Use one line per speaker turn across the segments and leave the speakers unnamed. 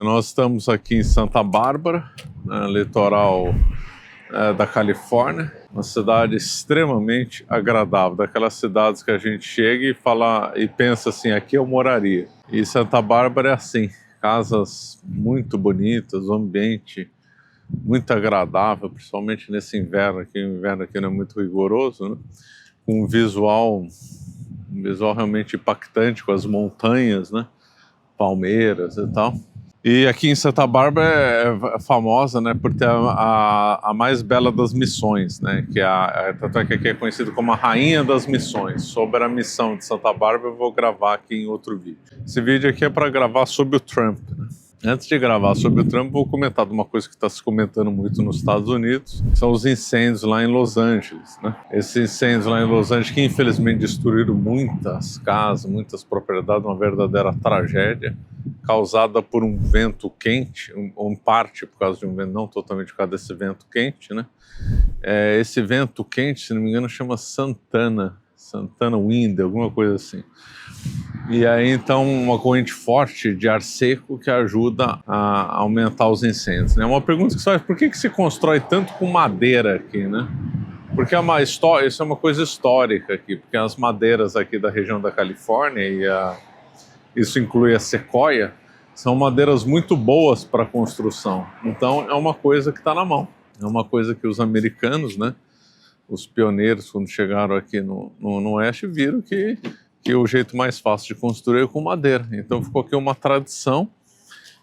Nós estamos aqui em Santa Bárbara, litoral da Califórnia, uma cidade extremamente agradável, daquelas cidades que a gente chega e fala e pensa assim, aqui eu moraria. E Santa Bárbara é assim, casas muito bonitas, um ambiente muito agradável, principalmente nesse inverno aqui, o inverno aqui não é muito rigoroso, né? Com um visual realmente impactante, com as montanhas, né? Palmeiras e tal. E aqui em Santa Bárbara é famosa, né, por ter a mais bela das missões, né, que tanto é que aqui é conhecido como a Rainha das Missões. Sobre a missão de Santa Bárbara eu vou gravar aqui em outro vídeo. Esse vídeo aqui é para gravar sobre o Trump, né? Antes de gravar sobre o Trump, vou comentar de uma coisa que está se comentando muito nos Estados Unidos, são os incêndios lá em Los Angeles, né? Esses incêndios lá em Los Angeles que infelizmente destruíram muitas casas, muitas propriedades, uma verdadeira tragédia, causada por um vento quente, em parte por causa de um vento, não totalmente por causa desse vento quente, né? Esse vento quente, se não me engano, chama Santana Wind, alguma coisa assim. E aí, então, uma corrente forte de ar seco que ajuda a aumentar os incêndios, né? Uma pergunta que se faz, por que se constrói tanto com madeira aqui, né? Porque isso é uma coisa histórica aqui, porque as madeiras aqui da região da Califórnia, isso inclui a sequoia, são madeiras muito boas para construção. Então, é uma coisa que está na mão. É uma coisa que os americanos, né? Os pioneiros, quando chegaram aqui no Oeste, viram que o jeito mais fácil de construir é com madeira. Então ficou aqui uma tradição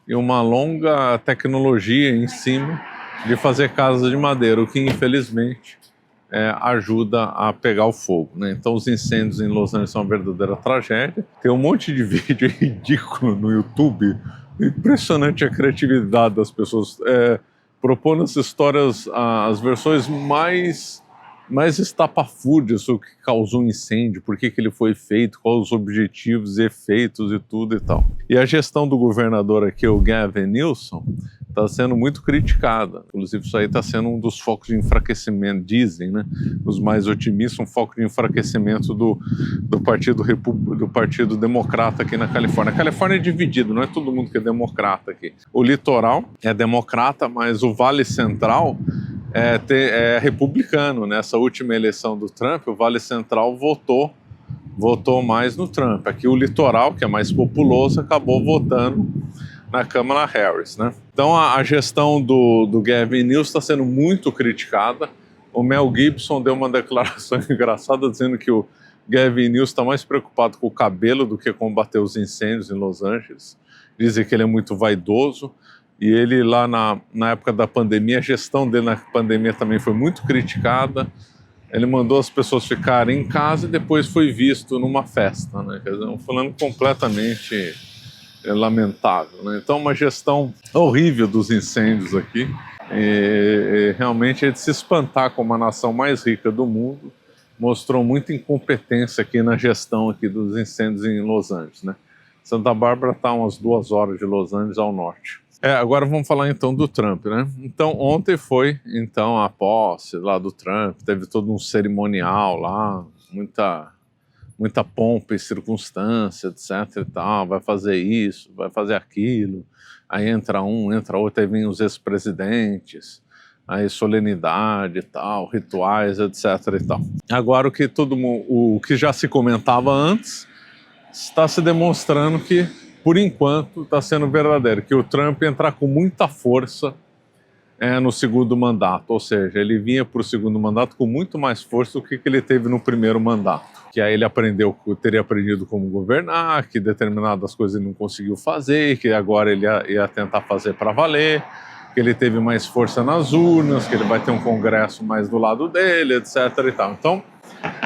e uma longa tecnologia em cima de fazer casas de madeira, o que infelizmente ajuda a pegar o fogo, né? Então os incêndios em Los Angeles são uma verdadeira tragédia. Tem um monte de vídeo ridículo no YouTube, impressionante a criatividade das pessoas, propondo as histórias, as versões mais estapafúrdias sobre o que causou o incêndio, por que ele foi feito, quais os objetivos, efeitos e tudo e tal. E a gestão do governador aqui, o Gavin Newsom, está sendo muito criticada. Inclusive isso aí está sendo um dos focos de enfraquecimento, dizem, né? Os mais otimistas, um foco de enfraquecimento do Partido Democrata aqui na Califórnia. A Califórnia é dividida, não é todo mundo que é democrata aqui. O litoral é democrata, mas o Vale Central é republicano. Nessa última eleição do Trump, o Vale Central votou mais no Trump. Aqui o litoral, que é mais populoso, acabou votando na Kamala Harris, né? Então a gestão do Gavin Newsom está sendo muito criticada. O Mel Gibson deu uma declaração engraçada dizendo que o Gavin Newsom está mais preocupado com o cabelo do que combater os incêndios em Los Angeles. Dizem que ele é muito vaidoso. E ele lá na época da pandemia, a gestão dele na pandemia também foi muito criticada. Ele mandou as pessoas ficarem em casa e depois foi visto numa festa, né? Quer dizer, falando completamente lamentável, né? Então uma gestão horrível dos incêndios aqui. E realmente é de se espantar como a nação mais rica do mundo mostrou muita incompetência aqui na gestão aqui dos incêndios em Los Angeles, né? Santa Bárbara está a umas 2 horas de Los Angeles ao norte. Agora vamos falar então do Trump, né? Então ontem foi então a posse lá do Trump, teve todo um cerimonial lá, muita pompa e circunstância, etc e tal, vai fazer isso, vai fazer aquilo, aí entra um, entra outro, aí vem os ex-presidentes, aí solenidade e tal, rituais, etc e tal. Agora o que já se comentava antes está se demonstrando que por enquanto está sendo verdadeiro, que o Trump entrar com muita força no segundo mandato, ou seja, ele vinha para o segundo mandato com muito mais força do que ele teve no primeiro mandato, que aí ele teria aprendido como governar, que determinadas coisas ele não conseguiu fazer, que agora ele ia tentar fazer para valer, que ele teve mais força nas urnas, que ele vai ter um congresso mais do lado dele, etc. e tal. Então,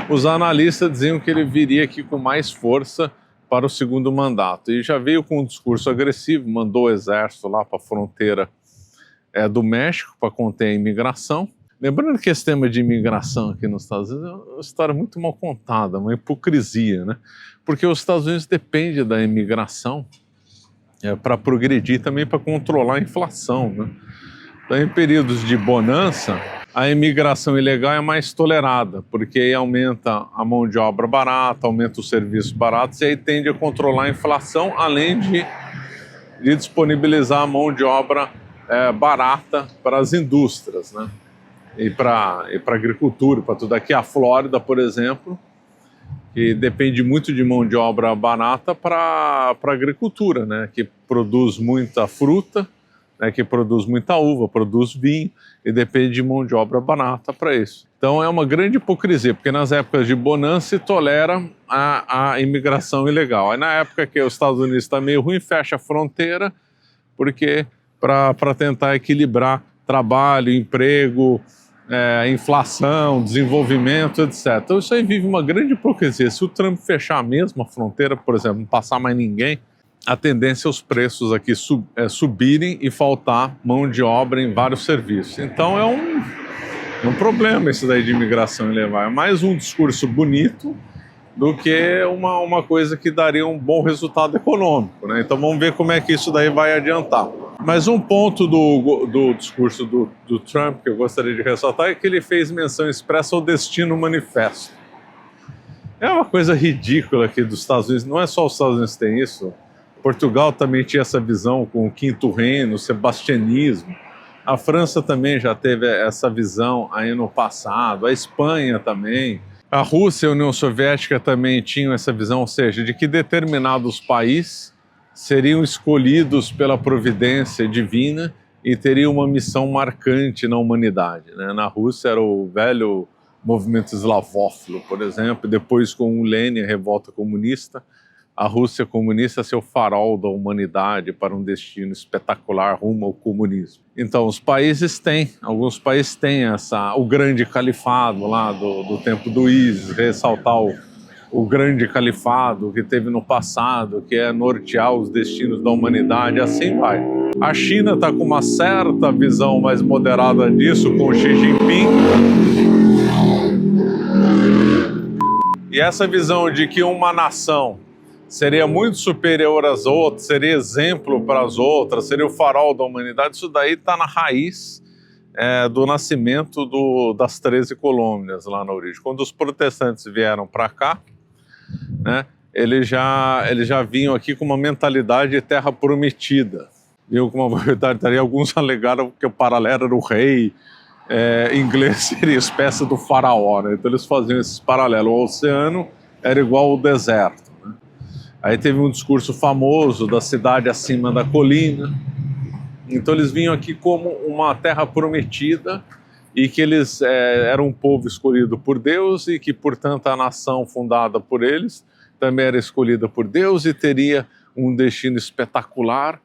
os analistas diziam que ele viria aqui com mais força para o segundo mandato, e já veio com um discurso agressivo, mandou o exército lá para a fronteira do México para conter a imigração. Lembrando que esse tema de imigração aqui nos Estados Unidos é uma história muito mal contada, uma hipocrisia, né? Porque os Estados Unidos dependem da imigração para progredir, também para controlar a inflação, né? Então, em períodos de bonança, a imigração ilegal é mais tolerada, porque aí aumenta a mão de obra barata, aumenta os serviços baratos e aí tende a controlar a inflação, além de de disponibilizar mão de obra barata para as indústrias, né? E para a agricultura, para tudo. Aqui a Flórida, por exemplo, que depende muito de mão de obra barata para a agricultura, né? Que produz muita fruta, né? Que produz muita uva, produz vinho, e depende de mão de obra barata para isso. Então é uma grande hipocrisia, porque nas épocas de bonança se tolera a imigração ilegal. Aí na época que os Estados Unidos está meio ruim, fecha a fronteira, porque para tentar equilibrar trabalho, emprego, inflação, desenvolvimento, etc. Então isso aí vive uma grande hipocrisia. Se o Trump fechar mesmo a fronteira, por exemplo, não passar mais ninguém, a tendência é os preços aqui subirem e faltar mão de obra em vários serviços. Então é um problema isso daí de imigração ilegal. É mais um discurso bonito do que uma coisa que daria um bom resultado econômico, né? Então vamos ver como é que isso daí vai adiantar. Mas um ponto do discurso do Trump que eu gostaria de ressaltar é que ele fez menção expressa ao Destino Manifesto. É uma coisa ridícula aqui dos Estados Unidos, não é só os Estados Unidos que tem isso. Portugal também tinha essa visão com o Quinto Reino, o sebastianismo. A França também já teve essa visão aí no passado, a Espanha também. A Rússia e a União Soviética também tinham essa visão, ou seja, de que determinados países seriam escolhidos pela providência divina e teriam uma missão marcante na humanidade, né? Na Rússia era o velho movimento eslavófilo, por exemplo, depois com o Lenin, a revolta comunista, a Rússia comunista ser o farol da humanidade para um destino espetacular rumo ao comunismo. Então, alguns países têm o grande califado lá do tempo do ISIS, ressaltar o grande califado que teve no passado, que é nortear os destinos da humanidade, assim vai. A China está com uma certa visão mais moderada disso, com o Xi Jinping. E essa visão de que uma nação seria muito superior às outras, seria exemplo para as outras, seria o farol da humanidade, isso daí está na raiz do nascimento das 13 colônias lá na origem. Quando os protestantes vieram para cá, né, eles já vinham aqui com uma mentalidade de terra prometida. Viu, com uma mentalidade, alguns alegaram que o paralelo era o rei, inglês seria espécie do faraó, né? Então eles faziam esses paralelos. O oceano era igual ao deserto. Aí teve um discurso famoso da cidade acima da colina. Então eles vinham aqui como uma terra prometida e que eles eram um povo escolhido por Deus e que, portanto, a nação fundada por eles também era escolhida por Deus e teria um destino espetacular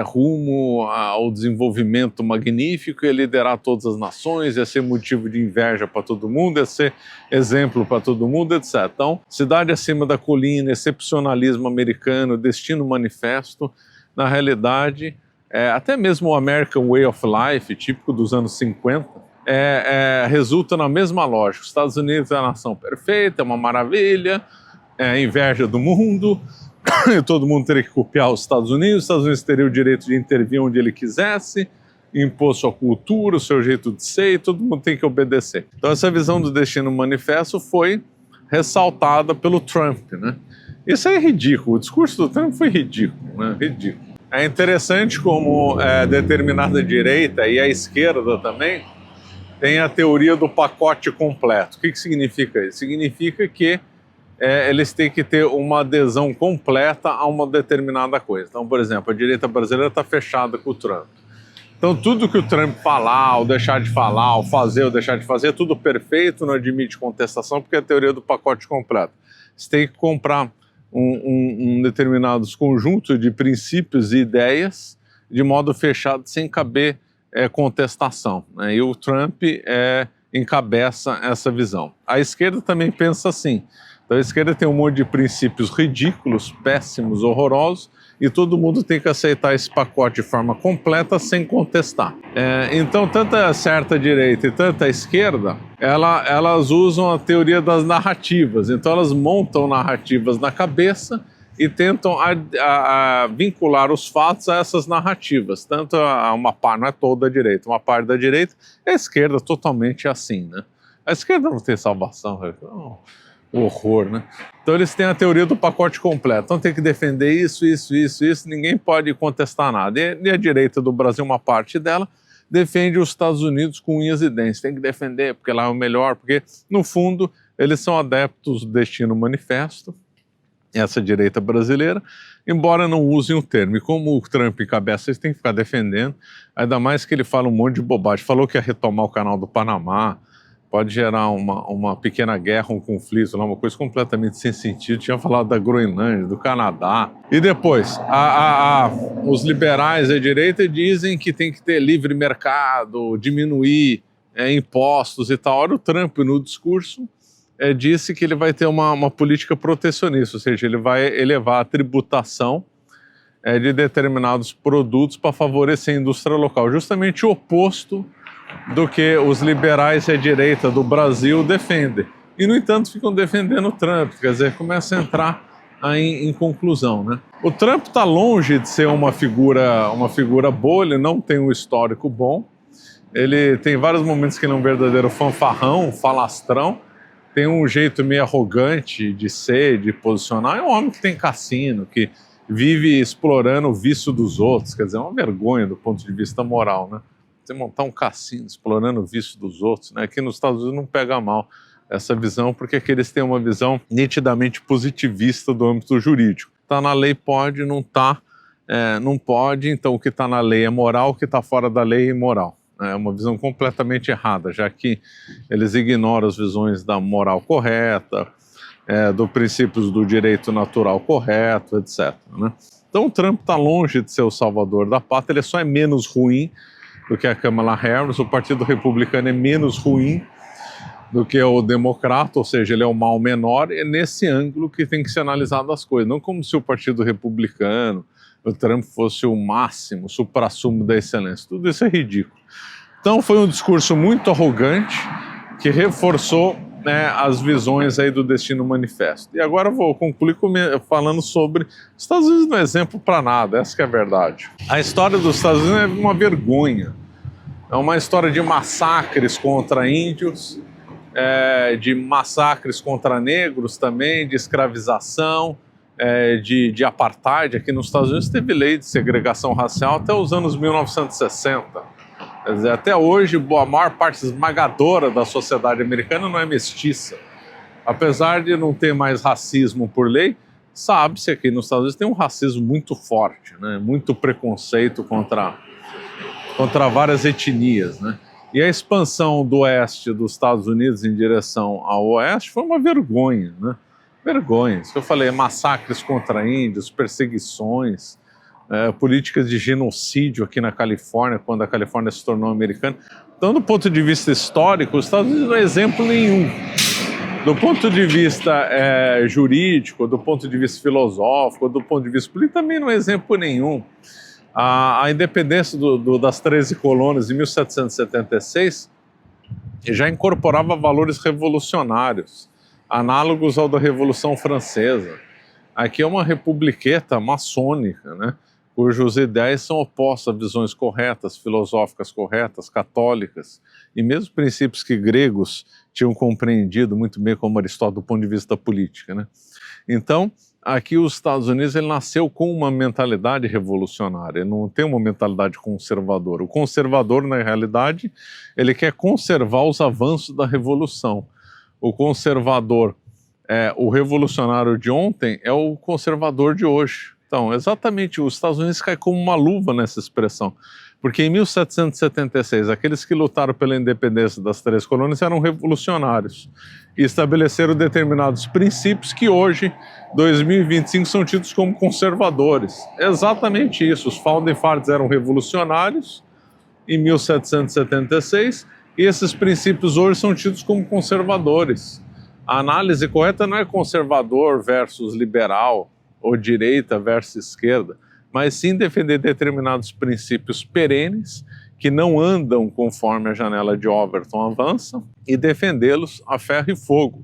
rumo ao desenvolvimento magnífico, ia liderar todas as nações, ia ser motivo de inveja para todo mundo, ia ser exemplo para todo mundo, etc. Então, cidade acima da colina, excepcionalismo americano, destino manifesto, na realidade, até mesmo o American Way of Life, típico dos anos 50, resulta na mesma lógica. Os Estados Unidos é a nação perfeita, é uma maravilha, é a inveja do mundo, todo mundo teria que copiar os Estados Unidos teria o direito de intervir onde ele quisesse, impor sua cultura, o seu jeito de ser, e todo mundo tem que obedecer. Então essa visão do Destino Manifesto foi ressaltada pelo Trump, né? Isso é ridículo, o discurso do Trump foi ridículo, né? Ridículo. É interessante como determinada direita e a esquerda também tem a teoria do pacote completo. O que significa isso? Significa que eles têm que ter uma adesão completa a uma determinada coisa. Então, por exemplo, a direita brasileira está fechada com o Trump. Então, tudo que o Trump falar, ou deixar de falar, ou fazer, ou deixar de fazer, é tudo perfeito, não admite contestação, porque é a teoria do pacote completo. Você tem que comprar um determinados conjunto de princípios e ideias de modo fechado, sem caber contestação, né? E o Trump encabeça essa visão. A esquerda também pensa assim. Então a esquerda tem um monte de princípios ridículos, péssimos, horrorosos, e todo mundo tem que aceitar esse pacote de forma completa sem contestar. Então tanto a certa direita e tanto a esquerda, elas usam a teoria das narrativas. Então elas montam narrativas na cabeça e tentam vincular os fatos a essas narrativas. Tanto uma parte, não é toda a direita, uma parte da direita, e a esquerda totalmente assim, né? A esquerda não tem salvação, não. horror, né? Então eles têm a teoria do pacote completo. Então tem que defender isso, ninguém pode contestar nada. E a direita do Brasil, uma parte dela, defende os Estados Unidos com unhas e dentes. Tem que defender, porque lá é o melhor, porque, no fundo, eles são adeptos do Destino Manifesto, essa direita brasileira, embora não usem o termo. E como o Trump encabeça, eles têm que ficar defendendo, ainda mais que ele fala um monte de bobagem. Falou que ia retomar o canal do Panamá, pode gerar uma pequena guerra, um conflito, uma coisa completamente sem sentido. Tinha falado da Groenlândia, do Canadá. E depois, os liberais da direita dizem que tem que ter livre mercado, diminuir impostos e tal. Olha, o Trump, no discurso, disse que ele vai ter uma política protecionista, ou seja, ele vai elevar a tributação de determinados produtos para favorecer a indústria local, justamente o oposto do que os liberais e a direita do Brasil defendem. E, no entanto, ficam defendendo o Trump, quer dizer, começa a entrar aí em conclusão, né? O Trump está longe de ser uma figura boa, ele não tem um histórico bom, ele tem vários momentos que ele é um verdadeiro fanfarrão, falastrão, tem um jeito meio arrogante de ser, de posicionar. É um homem que tem cassino, que vive explorando o vício dos outros. Quer dizer, é uma vergonha do ponto de vista moral, né? Você montar um cassino explorando o vício dos outros, né? Aqui nos Estados Unidos não pega mal essa visão, porque aqui eles têm uma visão nitidamente positivista do âmbito jurídico. Está na lei pode, não está, não pode, então o que está na lei é moral, o que está fora da lei é imoral. É uma visão completamente errada, já que eles ignoram as visões da moral correta, dos princípios do direito natural correto, etc. Né? Então o Trump está longe de ser o salvador da pátria, ele só é menos ruim do que a Kamala Harris, o Partido Republicano é menos ruim do que o Democrata, ou seja, ele é o mal menor, é nesse ângulo que tem que ser analisado as coisas, não como se o Partido Republicano, o Trump fosse o máximo, o suprassumo da excelência, tudo isso é ridículo. Então foi um discurso muito arrogante, que reforçou as visões aí do Destino Manifesto. E agora eu vou concluir falando sobre os Estados Unidos não é exemplo para nada, essa que é a verdade. A história dos Estados Unidos é uma vergonha. É uma história de massacres contra índios, de massacres contra negros também, de escravização, de apartheid. Aqui nos Estados Unidos teve lei de segregação racial até os anos 1960. Quer dizer, até hoje, a maior parte esmagadora da sociedade americana não é mestiça. Apesar de não ter mais racismo por lei, sabe-se aqui nos Estados Unidos tem um racismo muito forte, né? Muito preconceito contra várias etnias, né? E a expansão do oeste dos Estados Unidos em direção ao oeste foi uma vergonha, né? Vergonha. Isso que eu falei, massacres contra índios, perseguições, políticas de genocídio aqui na Califórnia, quando a Califórnia se tornou americana. Então, do ponto de vista histórico, os Estados Unidos não é exemplo nenhum. Do ponto de vista jurídico, do ponto de vista filosófico, do ponto de vista político, também não é exemplo nenhum. A independência das 13 colônias em 1776 já incorporava valores revolucionários, análogos ao da Revolução Francesa. Aqui é uma republiqueta maçônica, né? Cujas ideias são opostas a visões corretas, filosóficas corretas, católicas, e mesmo princípios que gregos tinham compreendido muito bem como Aristóteles do ponto de vista da política, né? Então, aqui os Estados Unidos ele nasceu com uma mentalidade revolucionária, ele não tem uma mentalidade conservadora. O conservador, na realidade, ele quer conservar os avanços da revolução. O conservador, o revolucionário de ontem é o conservador de hoje. Então, exatamente, os Estados Unidos caem como uma luva nessa expressão, porque em 1776, aqueles que lutaram pela independência das 13 colônias eram revolucionários e estabeleceram determinados princípios que hoje, 2025, são tidos como conservadores. É exatamente isso, os Founding Fathers eram revolucionários em 1776 e esses princípios hoje são tidos como conservadores. A análise correta não é conservador versus liberal, ou direita versus esquerda, mas sim defender determinados princípios perenes que não andam conforme a janela de Overton avança e defendê-los a ferro e fogo,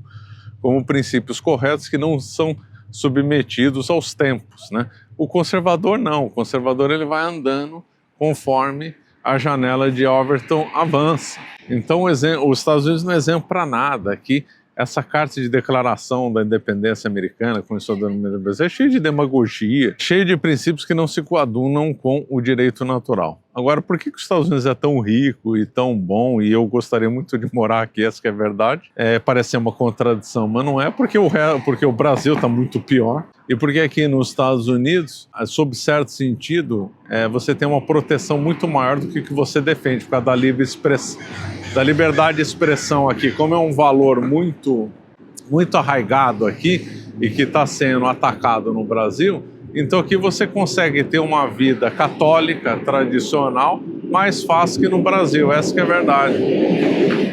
como princípios corretos que não são submetidos aos tempos, né? O conservador não, o conservador ele vai andando conforme a janela de Overton avança. Então os Estados Unidos não é exemplo para nada. Aqui essa carta de declaração da independência americana, começou dando no Brasil, é cheia de demagogia, cheia de princípios que não se coadunam com o direito natural. Agora, por que os Estados Unidos é tão rico e tão bom, e eu gostaria muito de morar aqui, essa que é a verdade? Parece ser uma contradição, mas não é, porque o Brasil está muito pior, e porque aqui nos Estados Unidos, sob certo sentido, você tem uma proteção muito maior do que o que você defende, por causa da liberdade de expressão aqui. Como é um valor muito arraigado aqui, e que está sendo atacado no Brasil, então aqui você consegue ter uma vida católica, tradicional, mais fácil que no Brasil, essa que é a verdade.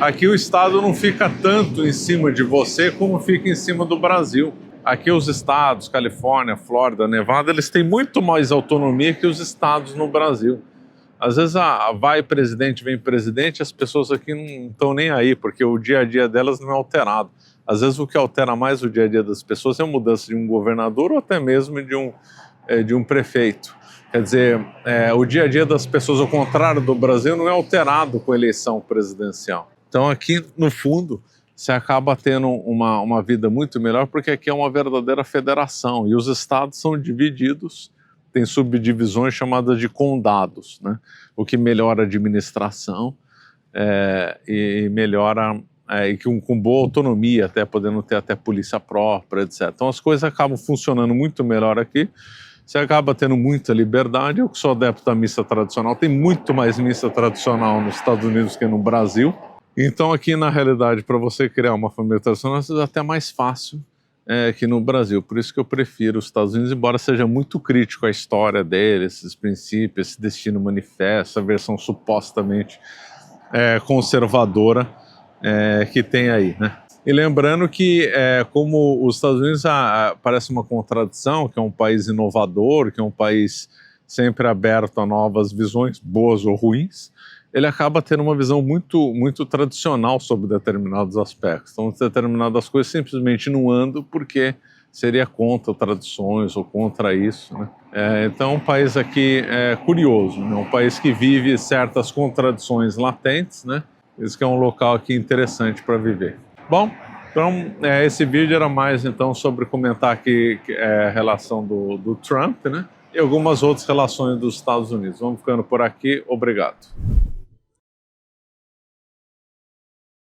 Aqui o Estado não fica tanto em cima de você como fica em cima do Brasil. Aqui os estados, Califórnia, Flórida, Nevada, eles têm muito mais autonomia que os estados no Brasil. Às vezes vai presidente, vem presidente, as pessoas aqui não estão nem aí, porque o dia a dia delas não é alterado. Às vezes o que altera mais o dia a dia das pessoas é a mudança de um governador ou até mesmo de um prefeito. Quer dizer, o dia a dia das pessoas, ao contrário do Brasil, não é alterado com a eleição presidencial. Então aqui, no fundo, você acaba tendo uma vida muito melhor, porque aqui é uma verdadeira federação e os estados são divididos, tem subdivisões chamadas de condados, né? O que melhora a administração e melhora... e com boa autonomia, até podendo ter até polícia própria, etc. Então as coisas acabam funcionando muito melhor aqui, você acaba tendo muita liberdade. Eu que sou adepto da missa tradicional, tem muito mais missa tradicional nos Estados Unidos que no Brasil. Então aqui, na realidade, para você criar uma família tradicional, é até mais fácil que no Brasil. Por isso que eu prefiro os Estados Unidos, embora seja muito crítico à história deles, esses princípios, esse destino manifesto, a versão supostamente conservadora que tem aí, né? E lembrando que, como os Estados Unidos parece uma contradição, que é um país inovador, que é um país sempre aberto a novas visões, boas ou ruins, ele acaba tendo uma visão muito tradicional sobre determinados aspectos. Então, determinadas coisas simplesmente não andam porque seria contra tradições ou contra isso, né? Então, um país aqui curioso, né? Um país que vive certas contradições latentes, né? Isso que é um local aqui interessante para viver. Bom, então esse vídeo era mais então sobre comentar aqui a relação do Trump, né? E algumas outras relações dos Estados Unidos. Vamos ficando por aqui. Obrigado.